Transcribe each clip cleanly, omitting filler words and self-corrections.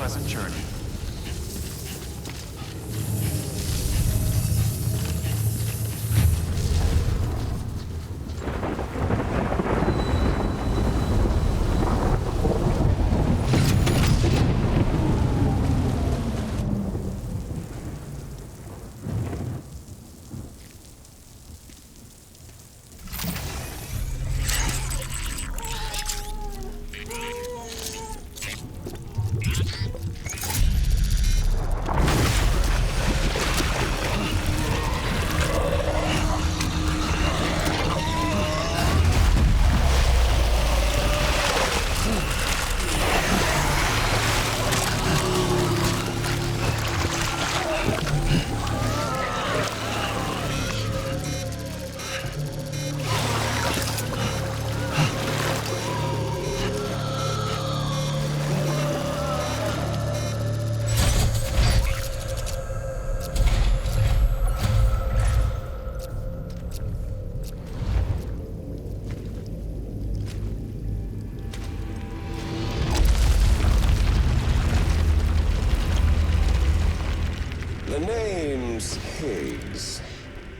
pleasant journey.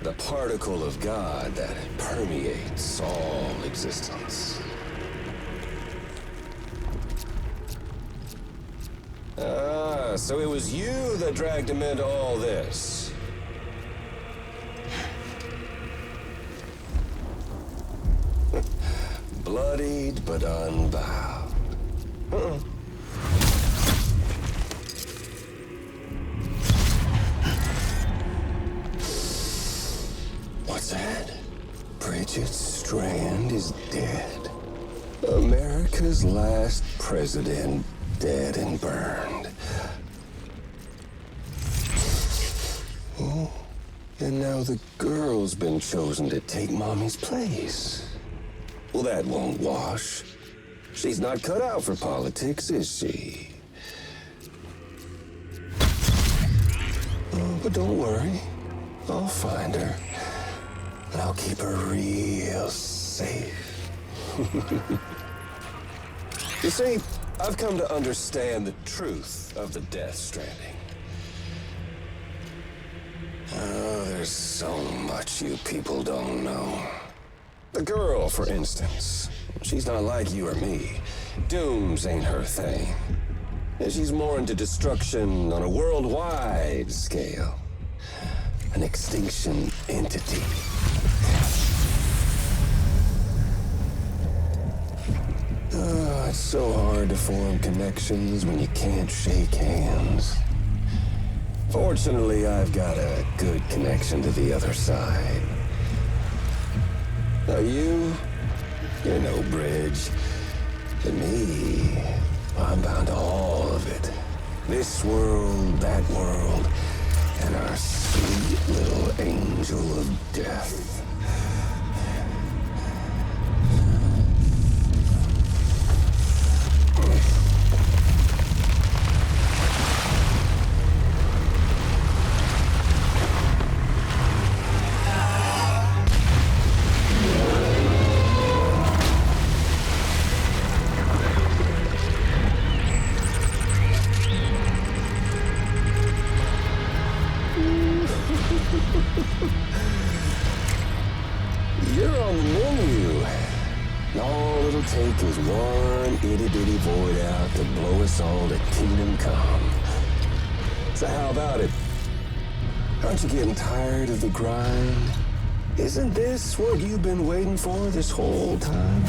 The particle of God that permeates all existence. Ah, so it was you that dragged him into all this. Bloodied but unbowed. What's that? Bridget Strand is dead. America's last president dead and burned. Oh, and now the girl's been chosen to take Mommy's place. Well, that won't wash. She's not cut out for politics, is she? Oh, but don't worry. I'll find her. And I'll keep her real safe. You see, I've come to understand the truth of the Death Stranding. Oh, there's so much you people don't know. The girl, for instance, she's not like you or me. Dooms ain't her thing. And she's more into destruction on a worldwide scale. An extinction entity. Oh, it's so hard to form connections when you can't shake hands. Fortunately, I've got a good connection to the other side. Now you're no bridge. To me, I'm bound to all of it. This world, that world, and our sweet little angel of death. You're on the menu. All it'll take is one itty-bitty void out to blow us all to kingdom come. So how about it? Aren't you getting tired of the grind? Isn't this what you've been waiting for this whole time?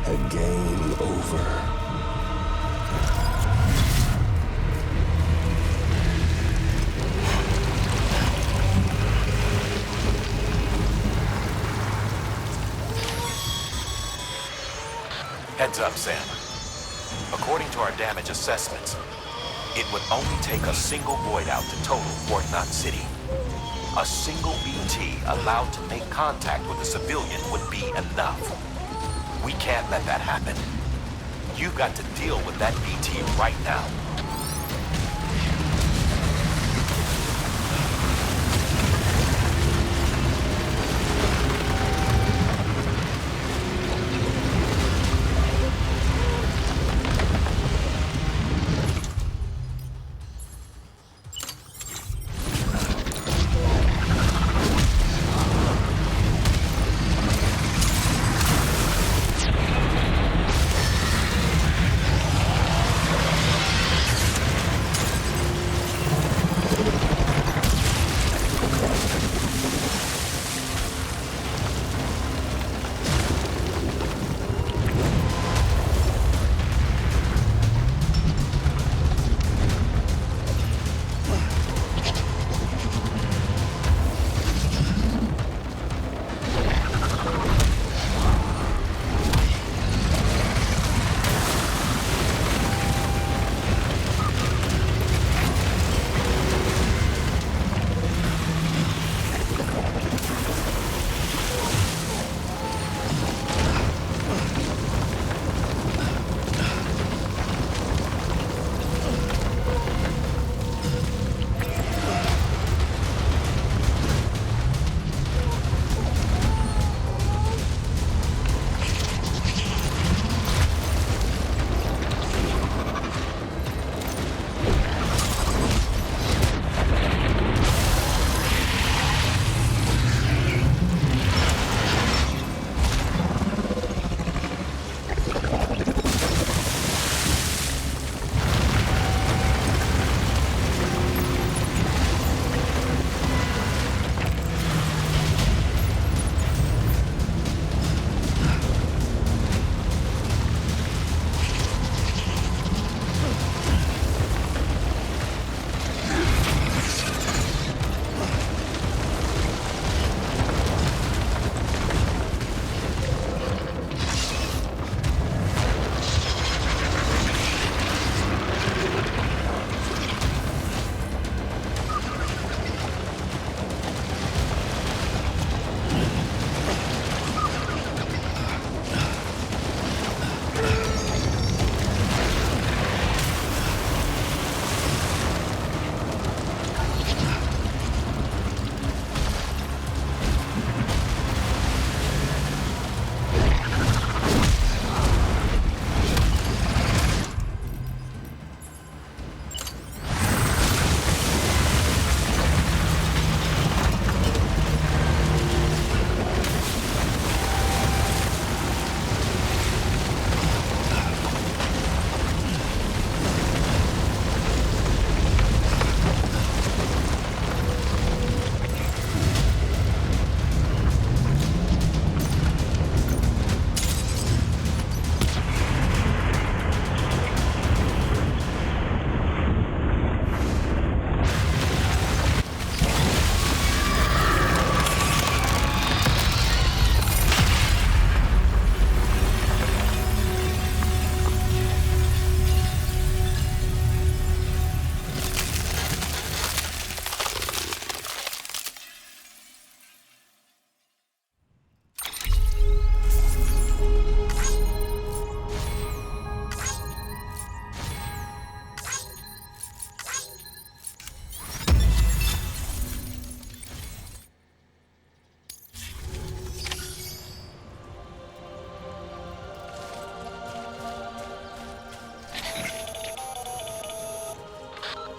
A game over. Heads up, Sam. According to our damage assessments, it would only take a single void out to total Fort Knot City. A single BT allowed to make contact with a civilian would be enough. We can't let that happen. You've got to deal with that BT right now.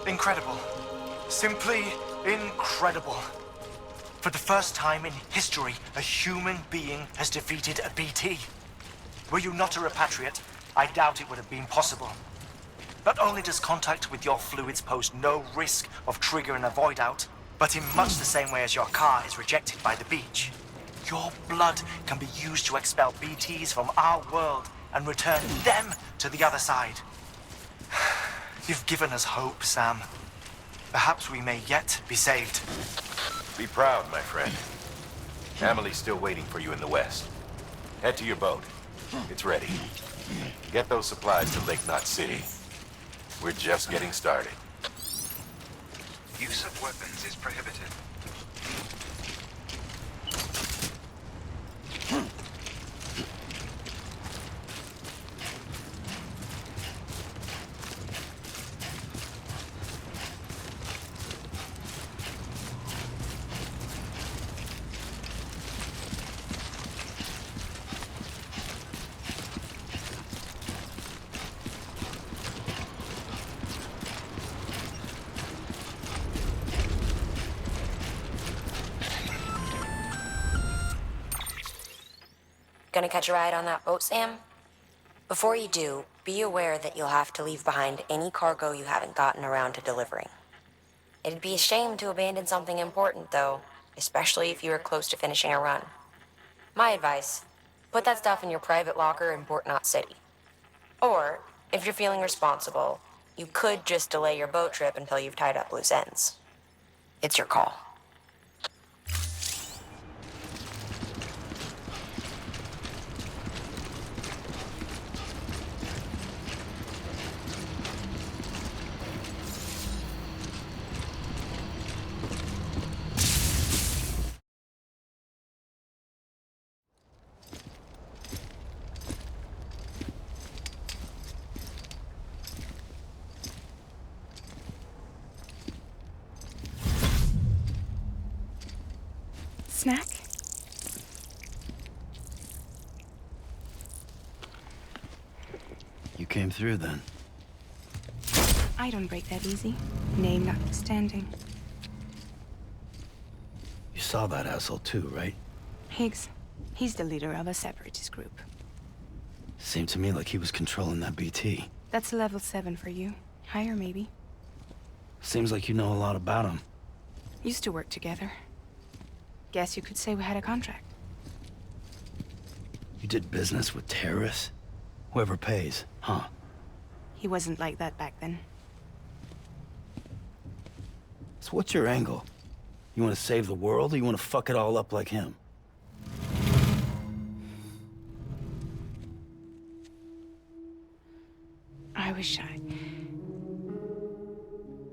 Incredible. Simply incredible. For the first time in history, a human being has defeated a BT. Were you not a repatriate, I doubt it would have been possible. Not only does contact with your fluids pose no risk of triggering a void out, but in much the same way as your car is rejected by the beach, your blood can be used to expel BTs from our world and return them to the other side. You've given us hope, Sam. Perhaps we may yet be saved. Be proud, my friend. Emily's still waiting for you in the west. Head to your boat. It's ready. Get those supplies to Lake Knot City. We're just getting started. Use of weapons is prohibited. Gonna catch a ride on that boat, Sam? Before you do, be aware that you'll have to leave behind any cargo you haven't gotten around to delivering. It'd be a shame to abandon something important, though, especially if you are close to finishing a run. My advice, put that stuff in your private locker in Port Knot City. Or, if you're feeling responsible, you could just delay your boat trip until you've tied up loose ends. It's your call. Snack? You came through then. I don't break that easy. Name notwithstanding. You saw that asshole too, right? Higgs. He's the leader of a separatist group. Seemed to me like he was controlling that BT. That's level 7 for you. Higher, maybe. Seems like you know a lot about him. Used to work together. Guess you could say we had a contract. You did business with terrorists? Whoever pays, huh? He wasn't like that back then. So what's your angle? You want to save the world, or you want to fuck it all up like him?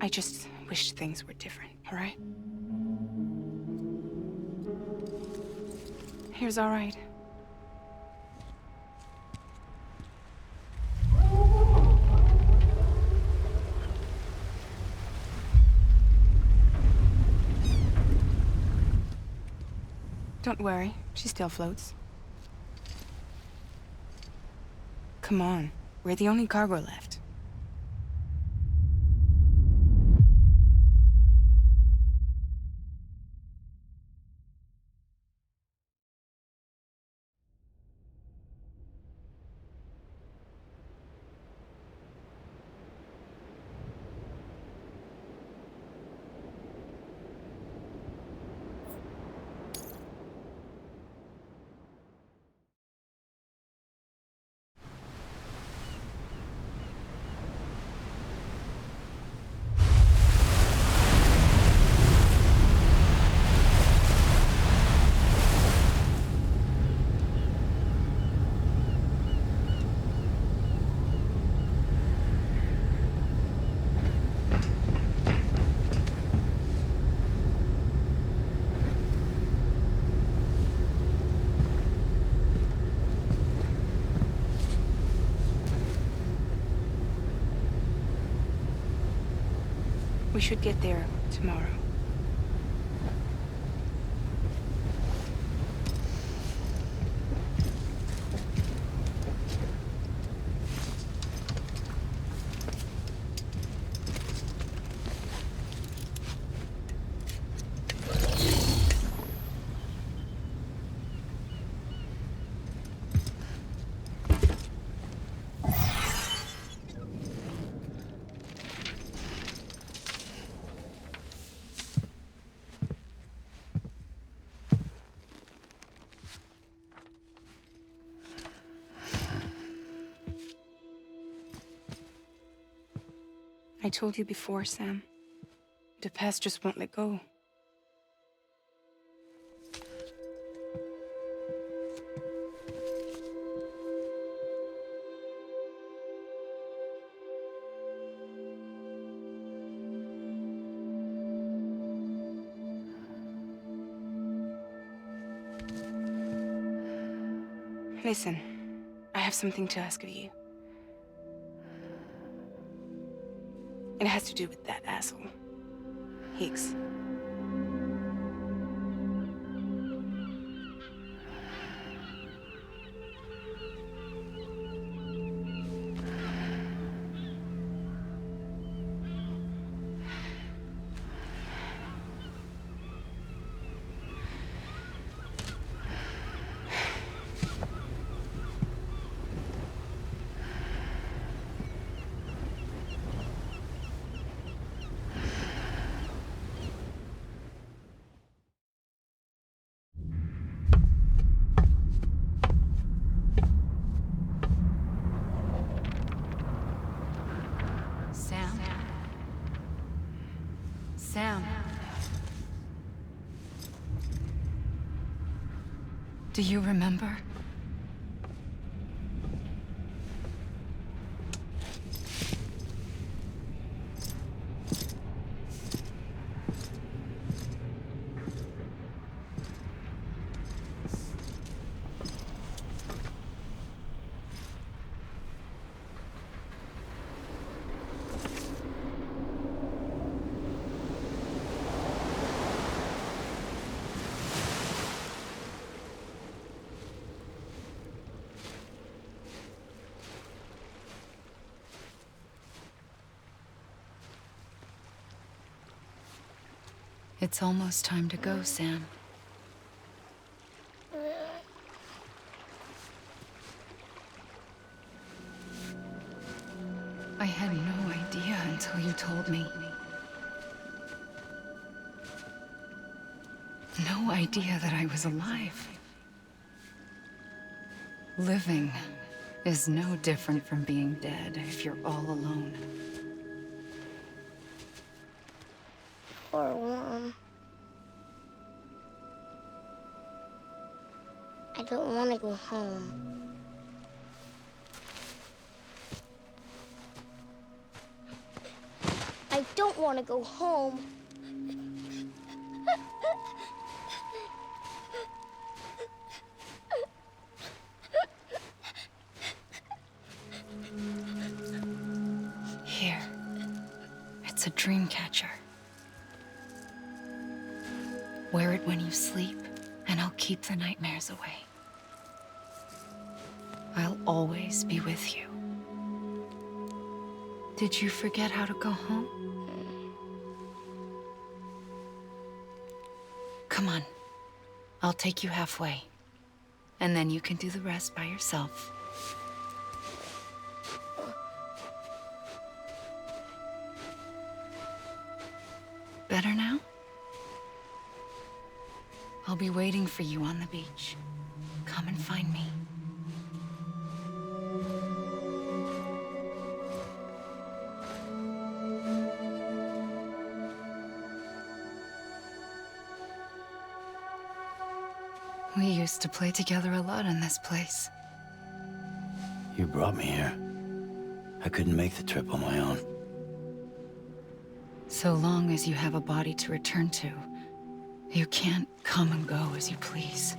I just wished things were different, all right? Here's all right. Don't worry, she still floats. Come on, we're the only cargo left. We should get there tomorrow. I told you before, Sam. The past just won't let go. Listen, I have something to ask of you. It has to do with that asshole, Higgs. Sam. Do you remember? It's almost time to go, Sam. I had no idea until you told me. No idea that I was alive. Living is no different from being dead if you're all alone. Poor Mom. I don't want to go home. I don't want to go home. Here. It's a dream catcher. Wear it when you sleep, and I'll keep the nightmares away. I'll always be with you. Did you forget how to go home? Come on. I'll take you halfway. And then you can do the rest by yourself. Better now? I'll be waiting for you on the beach. Come and find me. We used to play together a lot in this place. You brought me here. I couldn't make the trip on my own. So long as you have a body to return to, you can't come and go as you please.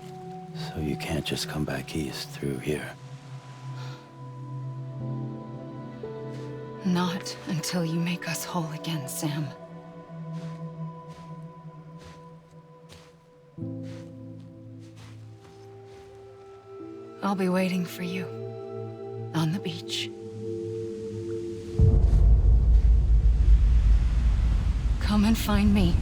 So you can't just come back east through here? Not until you make us whole again, Sam. I'll be waiting for you on the beach. Come and find me.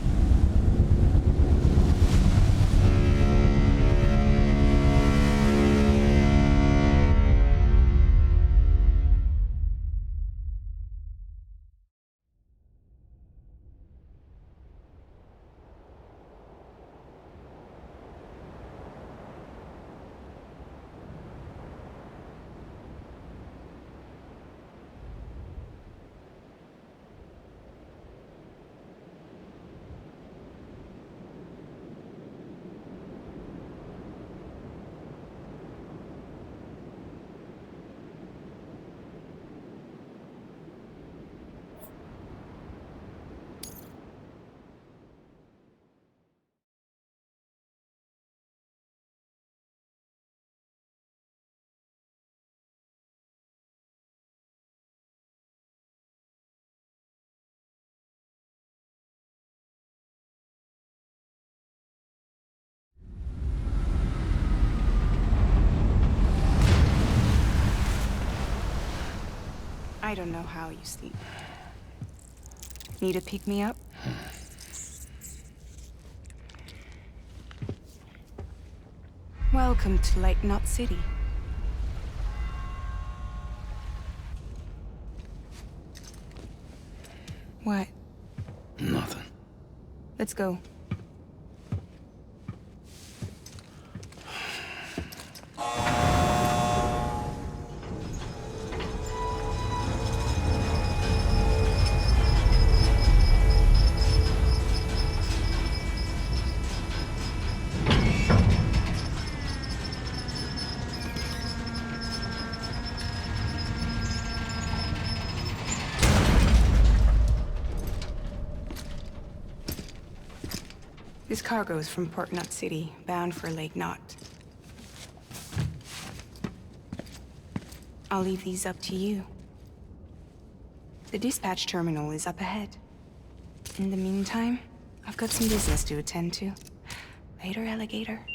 I don't know how you sleep. Need to pick me up? Welcome to Lake Knot City. What? Nothing. Let's go. This cargo is from Port Knot City, bound for Lake Knot. I'll leave these up to you. The dispatch terminal is up ahead. In the meantime, I've got some business to attend to. Later, alligator.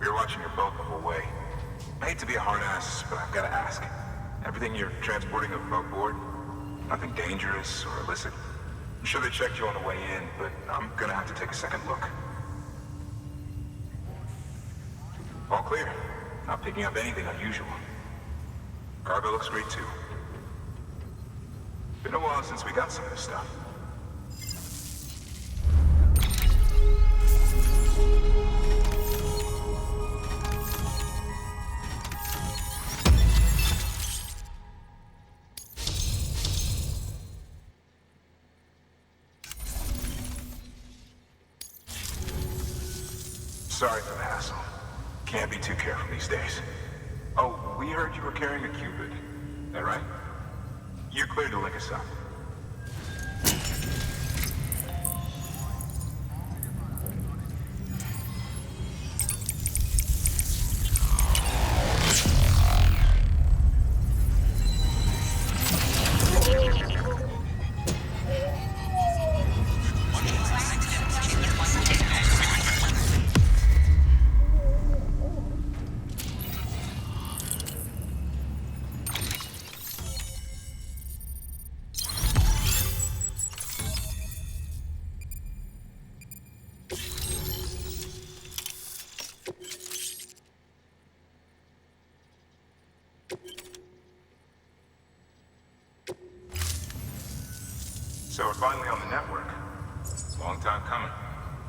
We were watching your boat the whole way. I hate to be a hard ass, but I've got to ask. Everything you're transporting above board? Nothing dangerous or illicit? I'm sure they checked you on the way in, but I'm gonna have to take a second look. All clear. Not picking up anything unusual. Cargo looks great too. Been a while since we got some of this stuff. Sorry for the hassle. Can't be too careful these days. Oh, we heard you were carrying a Cupid. That right? You're cleared to link us up. So we're finally on the network. Long time coming.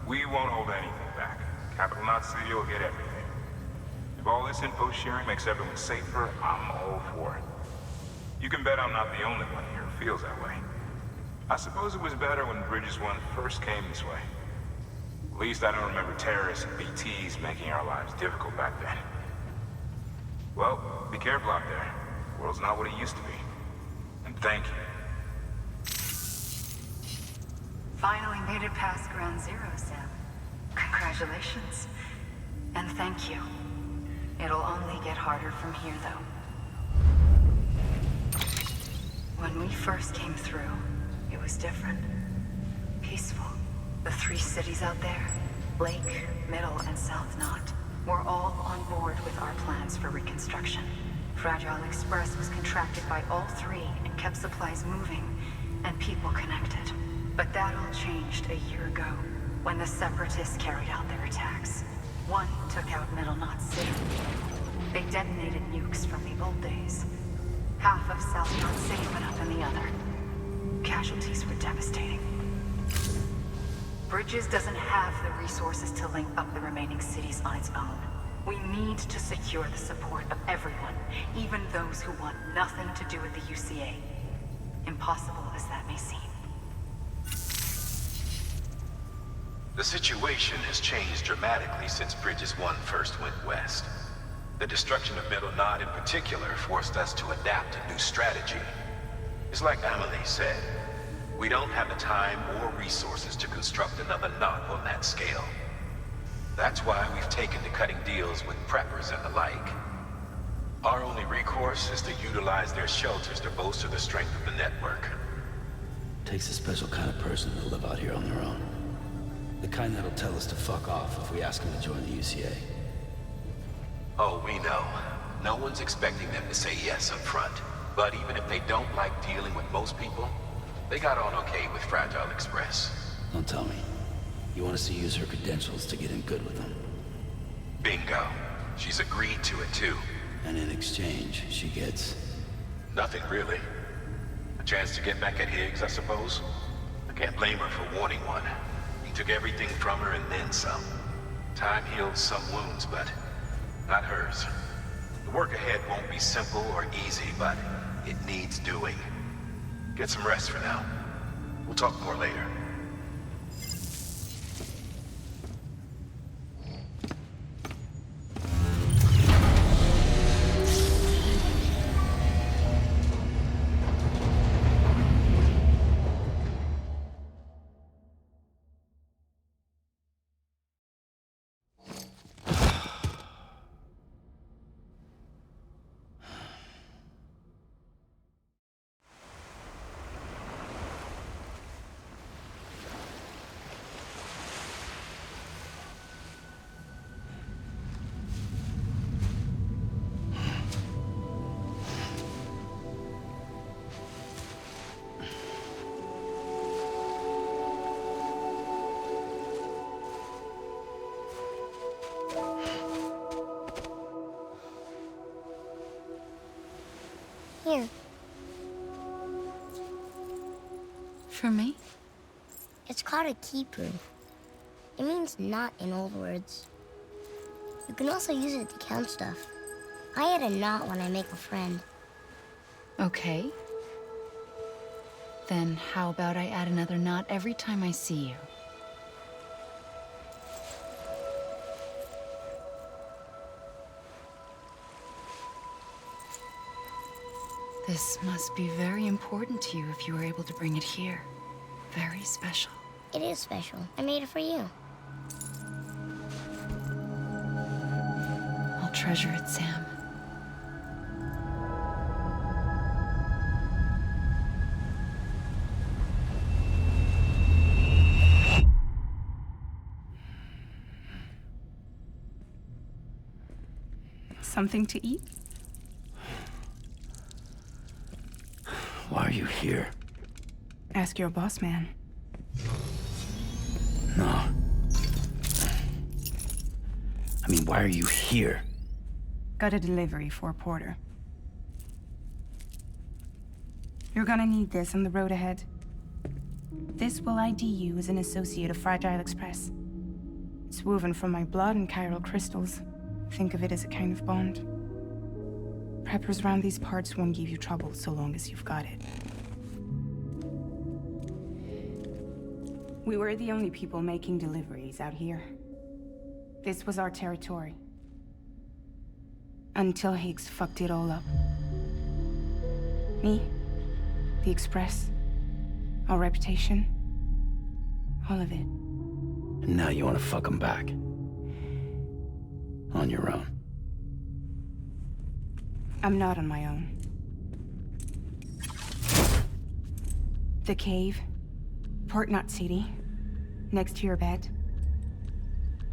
We won't hold anything back. Capital Knot City will get everything. If all this info sharing makes everyone safer, I'm all for it. You can bet I'm not the only one here who feels that way. I suppose it was better when Bridges 1 first came this way. At least I don't remember terrorists and BTs making our lives difficult back then. Well, be careful out there. The world's not what it used to be. And thank you. Finally made it past Ground Zero, Sam. Congratulations. And thank you. It'll only get harder from here, though. When we first came through, it was different. Peaceful. The 3 cities out there, Lake, Middle, and South Knot, were all on board with our plans for reconstruction. Fragile Express was contracted by all 3 and kept supplies moving and people connected. But that all changed a year ago, when the Separatists carried out their attacks. One took out Middle Knot City. They detonated nukes from the old days. Half of South Knot City went up in the other. Casualties were devastating. Bridges doesn't have the resources to link up the remaining cities on its own. We need to secure the support of everyone, even those who want nothing to do with the UCA. Impossible as that may seem. The situation has changed dramatically since Bridges 1 first went west. The destruction of Middle Knot in particular forced us to adapt a new strategy. It's like Amelie said, we don't have the time or resources to construct another knot on that scale. That's why we've taken to cutting deals with preppers and the like. Our only recourse is to utilize their shelters to bolster the strength of the network. Takes a special kind of person to live out here on their own. The kind that'll tell us to fuck off if we ask them to join the UCA. Oh, we know. No one's expecting them to say yes up front. But even if they don't like dealing with most people, they got on okay with Fragile Express. Don't tell me. You want us to use her credentials to get in good with them? Bingo. She's agreed to it too. And in exchange, she gets... Nothing really. A chance to get back at Higgs, I suppose. I can't blame her for wanting one. He took everything from her and then some. Time heals some wounds, but not hers. The work ahead won't be simple or easy, but it needs doing. Get some rest for now. We'll talk more later. Here. For me? It's called a keeper. It means knot in old words. You can also use it to count stuff. I add a knot when I make a friend. Okay. Then how about I add another knot every time I see you? This must be very important to you if you were able to bring it here. Very special. It is special. I made it for you. I'll treasure it, Sam. Something to eat? Why are you here? Ask your boss man. No. I mean, why are you here? Got a delivery for Porter. You're gonna need this on the road ahead. This will ID you as an associate of Fragile Express. It's woven from my blood and chiral crystals. Think of it as a kind of bond. Preppers around these parts won't give you trouble so long as you've got it. We were the only people making deliveries out here. This was our territory. Until Higgs fucked it all up. Me, the Express, our reputation, all of it. And now you want to fuck them back. On your own. I'm not on my own. The cave, Port Knot City, next to your bed.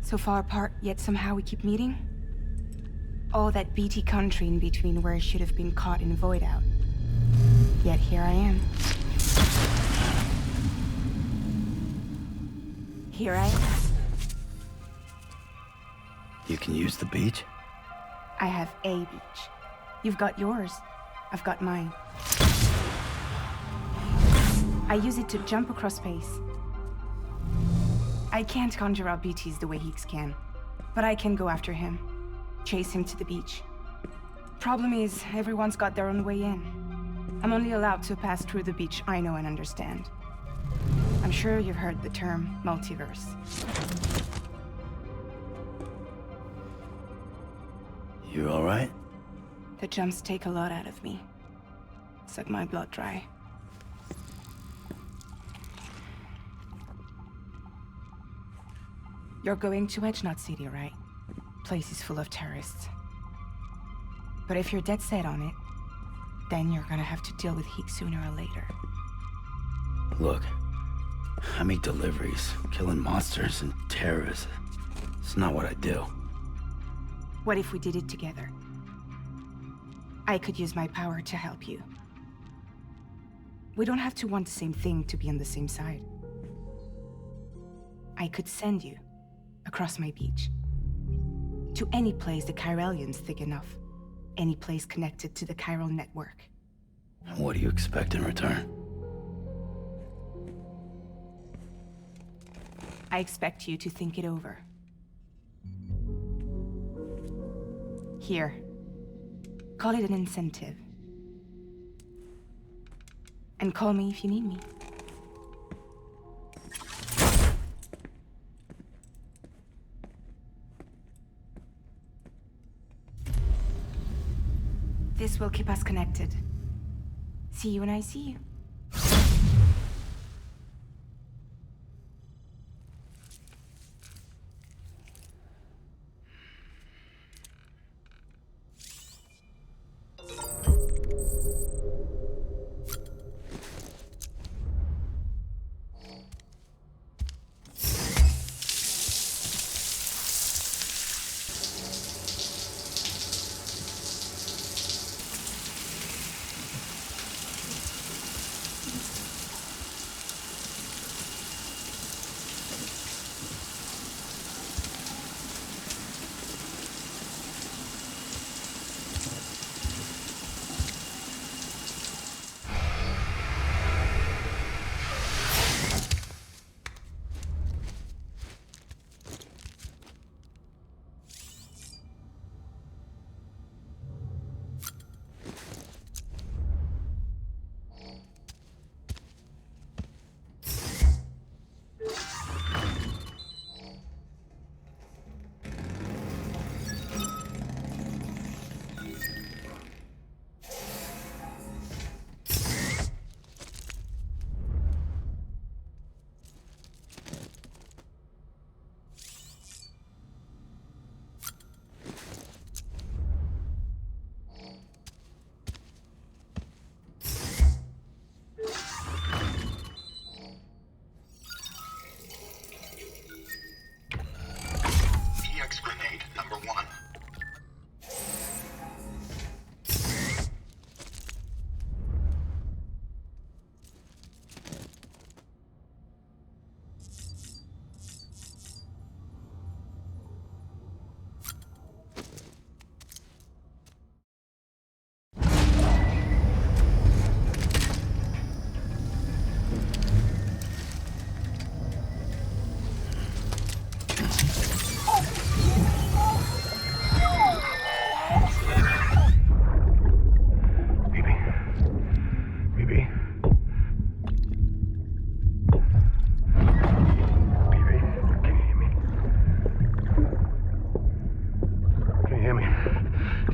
So far apart, yet somehow we keep meeting. All that BT country in between where I should have been caught in Void Out. Yet here I am. Here I am. You can use the beach? I have a beach. You've got yours. I've got mine. I use it to jump across space. I can't conjure up BTs the way Higgs can, but I can go after him. Chase him to the beach. Problem is, everyone's got their own way in. I'm only allowed to pass through the beach I know and understand. I'm sure you've heard the term multiverse. You all right? The jumps take a lot out of me. Suck my blood dry. You're going to Knot City, right? Place is full of terrorists. But if you're dead set on it, then you're gonna have to deal with Higgs sooner or later. Look, I make deliveries, killing monsters and terrorists. It's not what I do. What if we did it together? I could use my power to help you. We don't have to want the same thing to be on the same side. I could send you across my beach. To any place the Chiralian's thick enough. Any place connected to the chiral network. What do you expect in return? I expect you to think it over. Here. Call it an incentive. And call me if you need me. This will keep us connected. See you when I see you.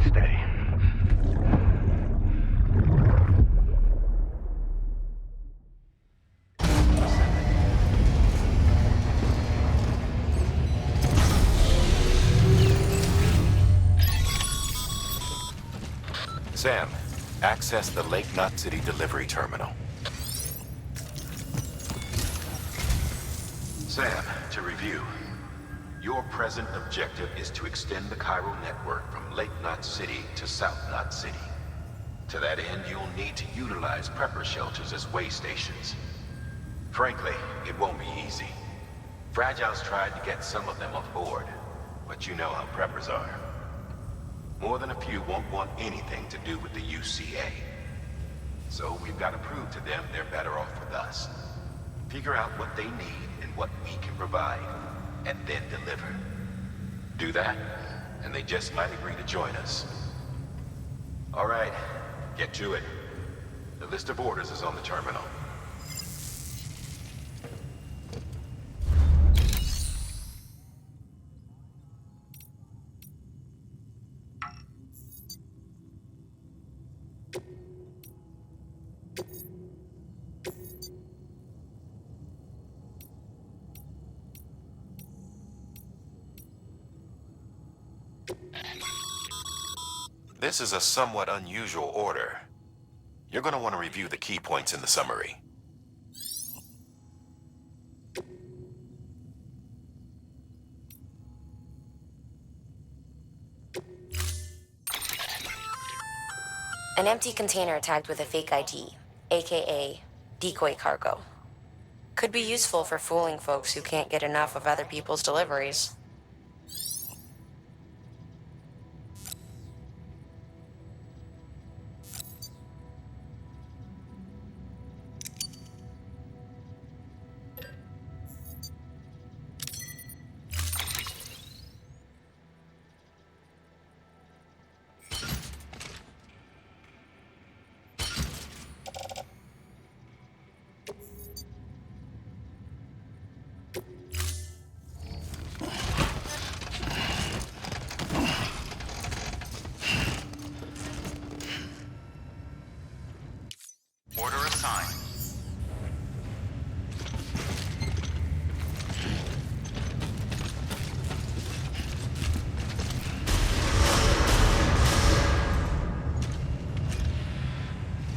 Steady. Sam, access the Lake Knot City delivery terminal. Sam, to review. Your present objective is to extend the chiral network from Lake Knot City to South Knot City. To that end, you'll need to utilize prepper shelters as way stations. Frankly, it won't be easy. Fragile's tried to get some of them on board, but you know how preppers are. More than a few won't want anything to do with the UCA. So we've got to prove to them they're better off with us. Figure out what they need and what we can provide, and then deliver. Do that, and they just might agree to join us. All right, get to it. The list of orders is on the terminal. This is a somewhat unusual order. You're going to want to review the key points in the summary. An empty container tagged with a fake ID, aka decoy cargo. Could be useful for fooling folks who can't get enough of other people's deliveries.